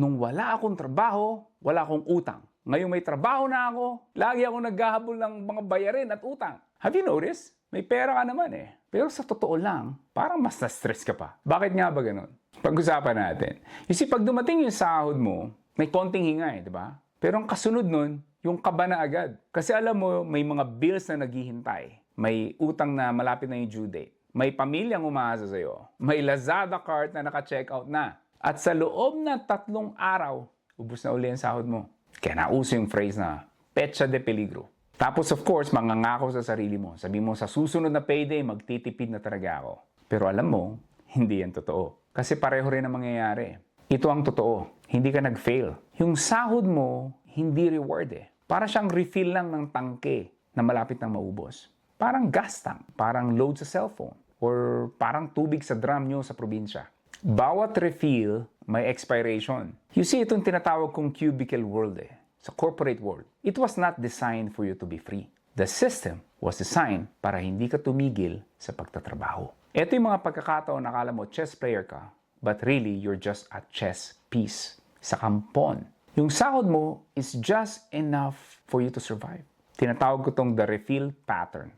Nung wala akong trabaho, wala akong utang. Ngayong may trabaho na ako, lagi akong naghahabol ng mga bayarin at utang. Have you noticed? May pera ka naman eh. Pero sa totoo lang, parang mas na-stress ka pa. Bakit nga ba ganun? Pag-usapan natin. You see, pag dumating yung sahod mo, may konting hinga eh, di ba? Pero ang kasunod nun, yung kaba na agad. Kasi alam mo, may mga bills na naghihintay. May utang na malapit na yung due date. May pamilyang umaasa sa'yo. May Lazada cart na naka-check out na. At sa loob na 3 araw, ubus na uli ang sahod mo. Kaya nauso yung phrase na, petsa de peligro. Tapos of course, mangangako sa sarili mo. Sabi mo, sa susunod na payday, magtitipid na talaga ako. Pero alam mo, hindi yan totoo. Kasi pareho rin ang mangyayari. Ito ang totoo. Hindi ka nag-fail. Yung sahod mo, hindi reward eh. Para siyang refill lang ng tangke na malapit nang maubos. Parang gas tank, parang load sa cellphone, or parang tubig sa drum nyo sa probinsya. Bawat refill may expiration. You see, itong tinatawag kong cubicle world eh. Sa corporate world, it was not designed for you to be free. The system was designed para hindi ka tumigil sa pagtatrabaho. Ito yung mga pagkakataon na akala mo chess player ka, but really you're just a chess piece sa kampon. Yung sahod mo is just enough for you to survive. Tinatawag ko tong the refill pattern.